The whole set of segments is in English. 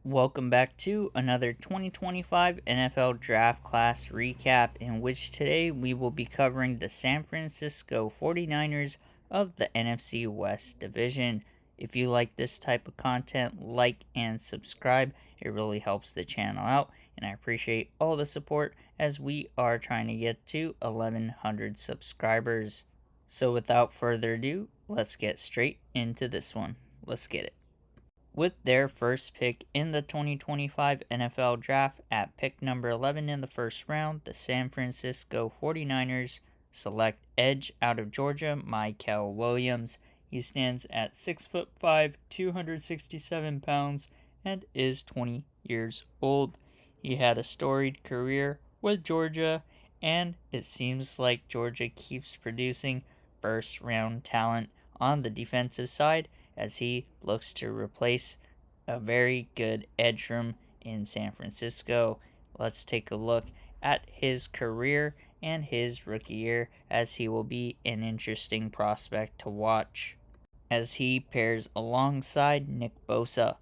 Welcome back to another 2025 NFL Draft Class Recap, in which today we will be covering the San Francisco 49ers of the NFC West Division. If you like this type of content, like and subscribe. It really helps the channel out, and I appreciate all the support as we are trying to get to 1,100 subscribers. So without further ado, let's get straight into this one. Let's get it. With their first pick in the 2025 NFL Draft at pick number 11 in the first round, the San Francisco 49ers select edge out of Georgia, Mykel Williams. He stands at 6'5", 267 pounds, and is 20 years old. He had a storied career with Georgia, and it seems like Georgia keeps producing first round talent on the defensive side as he looks to replace a very good edge room in San Francisco. Let's take a look at his career and his rookie year, as he will be an interesting prospect to watch as he pairs alongside Nick Bosa.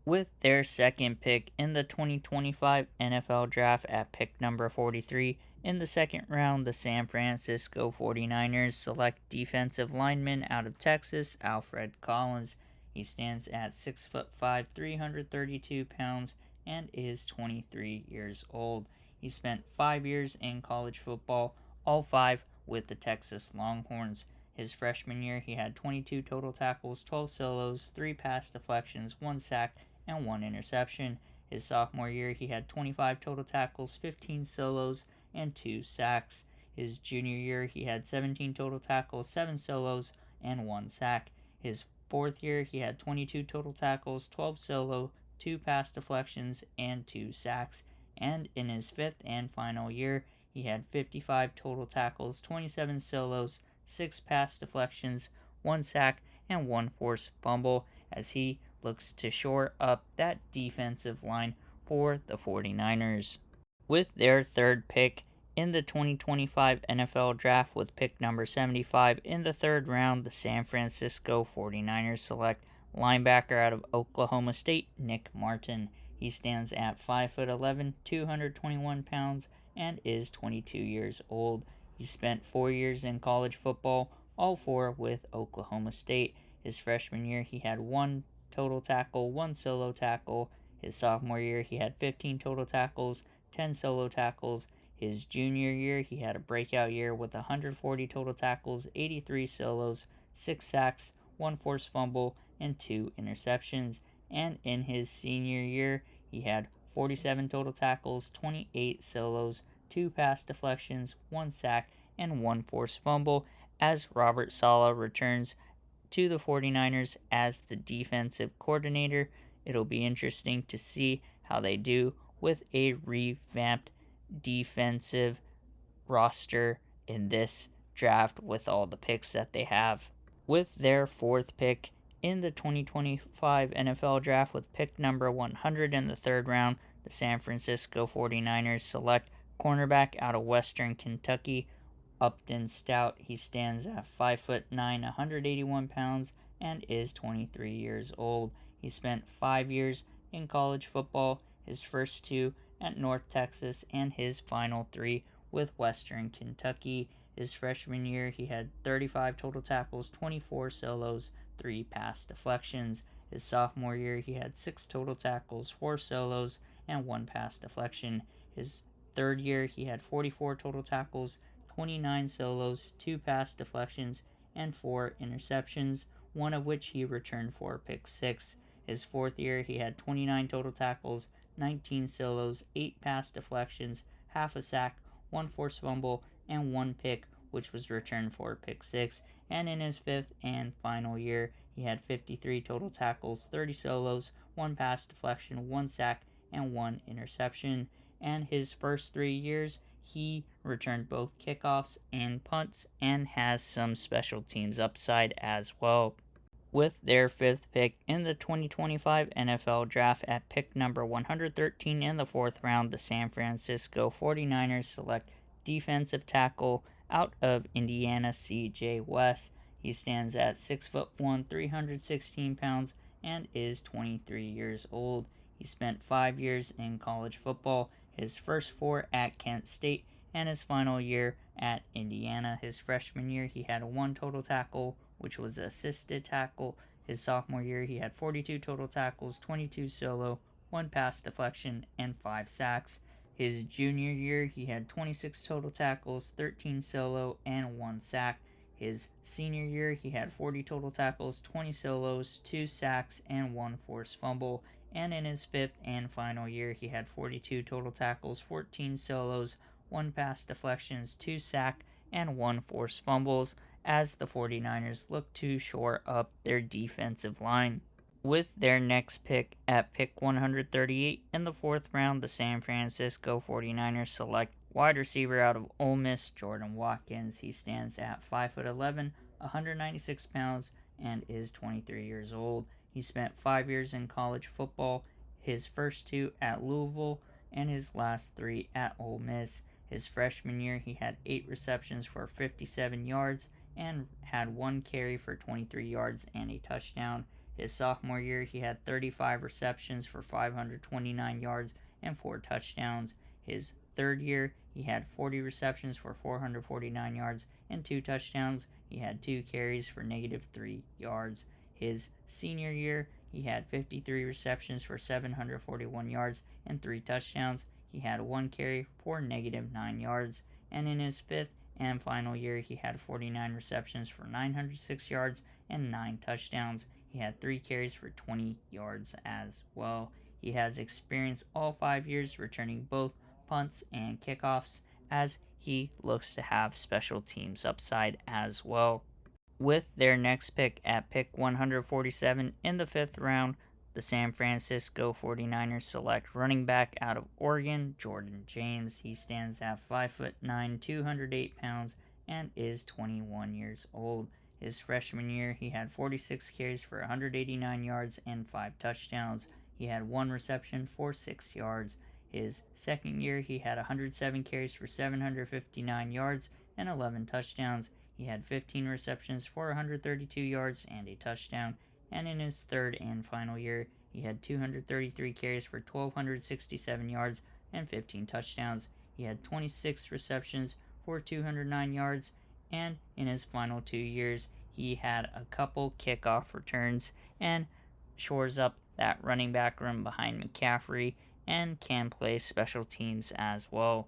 With their second pick in the 2025 NFL Draft at pick number 43 in the second round, the San Francisco 49ers select defensive lineman out of Texas, Alfred Collins. He stands at 6'5", 332 pounds, and is 23 years old. He spent 5 years in college football, all 5 with the Texas Longhorns. His freshman year, he had 22 total tackles, 12 solos, 3 pass deflections, 1 sack, and 1 interception. His sophomore year, he had 25 total tackles, 15 solos, and 2 sacks. His junior year, he had 17 total tackles, 7 solos, and 1 sack. His fourth year, he had 22 total tackles, 12 solo, 2 pass deflections, and 2 sacks. And in his fifth and final year, he had 55 total tackles, 27 solos, 6 pass deflections, 1 sack, and 1 forced fumble, as he looks to shore up that defensive line for the 49ers. With their third pick in the 2025 NFL Draft, with pick number 75 in the third round, the San Francisco 49ers select linebacker out of Oklahoma State, Nick Martin. He stands at 5'11", 221 pounds, and is 22 years old. He spent 4 years in college football, all 4 with Oklahoma State. His freshman year, he had 1 total tackle, 1 solo tackle. His sophomore year, he had 15 total tackles, 10 solo tackles. His junior year, he had a breakout year with 140 total tackles, 83 solos, 6 sacks, 1 forced fumble, and 2 interceptions. And in his senior year, he had 47 total tackles, 28 solos, 2 pass deflections, 1 sack, and 1 forced fumble, as Robert Saleh returns to the 49ers as the defensive coordinator. It'll be interesting to see how they do with a revamped defensive roster in this draft with all the picks that they have. With their fourth pick in the 2025 NFL Draft, with pick number 100 in the third round, the San Francisco 49ers select cornerback out of Western Kentucky, Upton Stout. He stands at 5'9", 181 pounds, and is 23 years old. He spent 5 years in college football, his first 2 at North Texas, and his final 3 with Western Kentucky. His freshman year, he had 35 total tackles, 24 solos, 3 pass deflections. His sophomore year, he had 6 total tackles, 4 solos, and 1 pass deflection. His third year, he had 44 total tackles, 29 solos, 2 pass deflections, and 4 interceptions, one of which he returned for pick 6. His fourth year, he had 29 total tackles, 19 solos, 8 pass deflections, half a sack, 1 forced fumble, and 1 pick, which was returned for pick 6. And in his fifth and final year, he had 53 total tackles, 30 solos, 1 pass deflection, 1 sack, and 1 interception. And his first 3 years, he returned both kickoffs and punts, and has some special teams upside as well. With their fifth pick in the 2025 NFL Draft at pick number 113 in the fourth round, the San Francisco 49ers select defensive tackle out of Indiana, C.J. West. He stands at 6'1", 316 pounds, and is 23 years old. He spent 5 years in college football, his first 4 at Kent State, and his final year at Indiana. His freshman year, he had 1 total tackle, which was assisted tackle. His sophomore year, he had 42 total tackles, 22 solo, 1 pass deflection, and 5 sacks. His junior year, he had 26 total tackles, 13 solo, and 1 sack. His senior year, he had 40 total tackles, 20 solos, 2 sacks, and 1 forced fumble. And in his 5th and final year, he had 42 total tackles, 14 solos, 1 pass deflections, 2 sack, and 1 forced fumbles, as the 49ers look to shore up their defensive line. With their next pick at pick 138 in the 4th round, the San Francisco 49ers select wide receiver out of Ole Miss, Jordan Watkins. He stands at 5'11", 196 pounds, and is 23 years old. He spent 5 years in college football, his first 2 at Louisville, and his last 3 at Ole Miss. His freshman year, he had 8 receptions for 57 yards and had 1 carry for 23 yards and a touchdown. His sophomore year, he had 35 receptions for 529 yards and 4 touchdowns. His third year, he had 40 receptions for 449 yards and 2 touchdowns. He had 2 carries for -3 yards. His senior year, he had 53 receptions for 741 yards and 3 touchdowns. He had 1 carry for -9 yards. And in his 5th and final year, he had 49 receptions for 906 yards and 9 touchdowns. He had 3 carries for 20 yards as well. He has experience all 5 years returning both punts and kickoffs, as he looks to have special teams upside as well. With their next pick at pick 147 in the 5th round, the San Francisco 49ers select running back out of Oregon, Jordan James. He stands at 5'9", 208 pounds, and is 21 years old. His freshman year, he had 46 carries for 189 yards and 5 touchdowns. He had 1 reception for 6 yards. His second year, he had 107 carries for 759 yards and 11 touchdowns. He had 15 receptions for 132 yards and a touchdown. And in his third and final year, he had 233 carries for 1,267 yards and 15 touchdowns. He had 26 receptions for 209 yards, and in his final 2 years, he had a couple kickoff returns and shores up that running back room behind McCaffrey and can play special teams as well.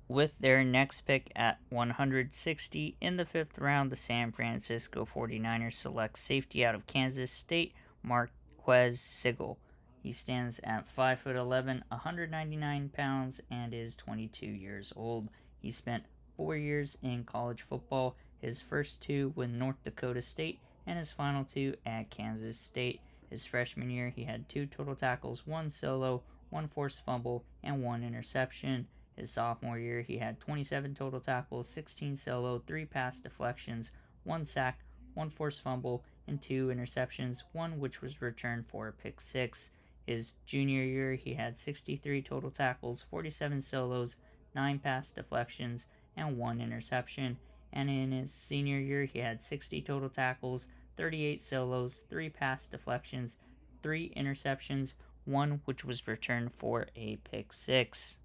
With their next pick at 160 in the 5th round, the San Francisco 49ers select safety out of Kansas State, Marquez Sigel. He stands at 5'11", 199 pounds, and is 22 years old. He spent 4 years in college football, his first 2 with North Dakota State, and his final 2 at Kansas State. His freshman year, he had 2 total tackles, 1 solo, 1 forced fumble, and 1 interception. His sophomore year, he had 27 total tackles, 16 solo, 3 pass deflections, 1 sack, 1 forced fumble, and 2 interceptions, 1 which was returned for a pick 6. His junior year, he had 63 total tackles, 47 solos, 9 pass deflections, and 1 interception. And in his senior year, he had 60 total tackles, 38 solos, 3 pass deflections, 3 interceptions, 1 which was returned for a pick 6.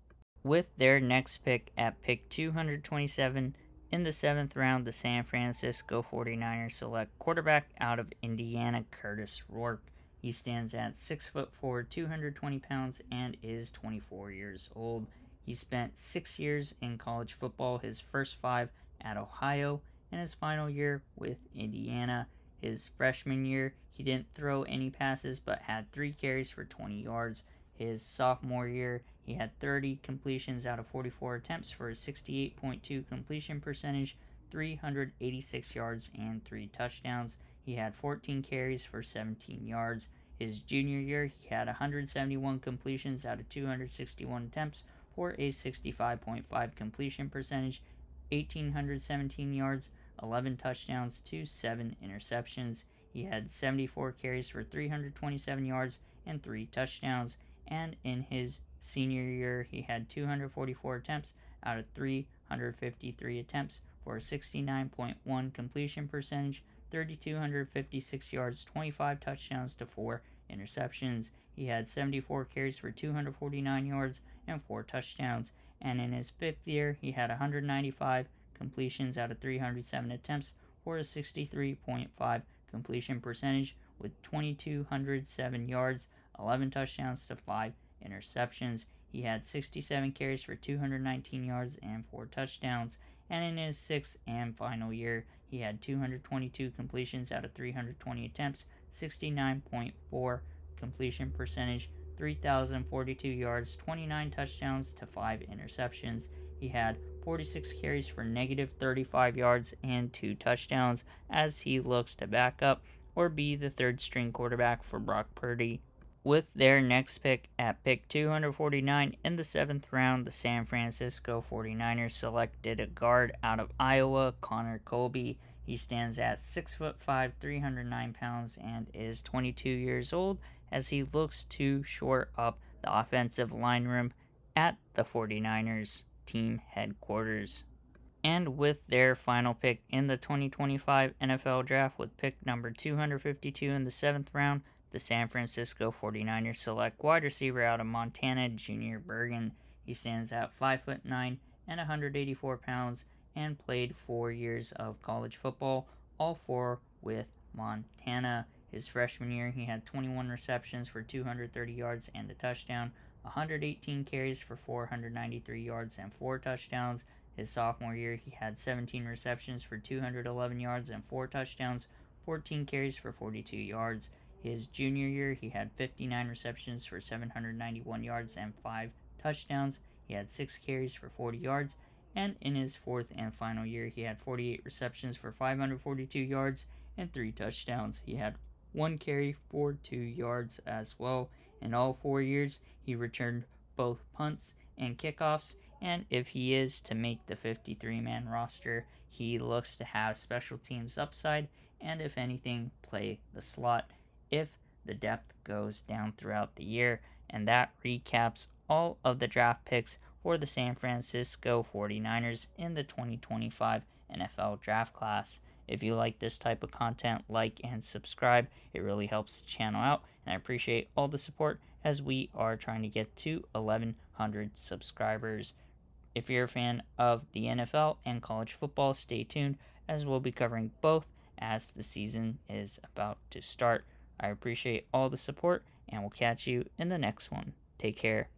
With their next pick at pick 227 in the 7th round, the San Francisco 49ers select quarterback out of Indiana, Curtis Rourke. He stands at 6'4", 220 pounds, and is 24 years old. He spent 6 years in college football, his first 5 at Ohio, and his final year with Indiana. His freshman year, he didn't throw any passes but had 3 carries for 20 yards. His sophomore year, he had 30 completions out of 44 attempts for a 68.2 completion percentage, 386 yards, and 3 touchdowns. He had 14 carries for 17 yards. His junior year, he had 171 completions out of 261 attempts for a 65.5 completion percentage, 1,817 yards, 11 touchdowns to 7 interceptions. He had 74 carries for 327 yards and 3 touchdowns. And in his senior year, he had 244 attempts out of 353 attempts for a 69.1 completion percentage, 3,256 yards, 25 touchdowns to 4 interceptions. he had 74 carries for 249 yards and 4 touchdowns. And in his 5th year, he had 195 completions out of 307 attempts for a 63.5 completion percentage with 2,207 yards, 11 touchdowns to 5 interceptions. He had 67 carries for 219 yards and 4 touchdowns. And in his 6th and final year, he had 222 completions out of 320 attempts, 69.4 completion percentage, 3,042 yards, 29 touchdowns to 5 interceptions. He had 46 carries for negative 35 yards and 2 touchdowns as he looks to back up or be the third string quarterback for Brock Purdy. With their next pick at pick 249 in the 7th round, the San Francisco 49ers selected a guard out of Iowa, Connor Colby. He stands at 6'5", 309 pounds, and is 22 years old as he looks to shore up the offensive line room at the 49ers team headquarters. And with their final pick in the 2025 NFL Draft with pick number 252 in the 7th round, the San Francisco 49ers select wide receiver out of Montana, Junior Bergen. He stands at 5'9" and 184 pounds and played 4 years of college football, all 4 with Montana. His freshman year, he had 21 receptions for 230 yards and a touchdown, 118 carries for 493 yards and 4 touchdowns. His sophomore year, he had 17 receptions for 211 yards and 4 touchdowns, 14 carries for 42 yards. His junior year, he had 59 receptions for 791 yards and 5 touchdowns. He had 6 carries for 40 yards. And in his 4th and final year, he had 48 receptions for 542 yards and 3 touchdowns. He had 1 carry for 2 yards as well. In all 4 years, he returned both punts and kickoffs. And if he is to make the 53-man roster, he looks to have special teams upside and, if anything, play the slot if the depth goes down throughout the year. And that recaps all of the draft picks for the San Francisco 49ers in the 2025 NFL Draft Class. If you like this type of content, like and subscribe. It really helps the channel out, and I appreciate all the support as we are trying to get to 1,100 subscribers. If you're a fan of the NFL and college football, stay tuned as we'll be covering both as the season is about to start. I appreciate all the support, and we'll catch you in the next one. Take care.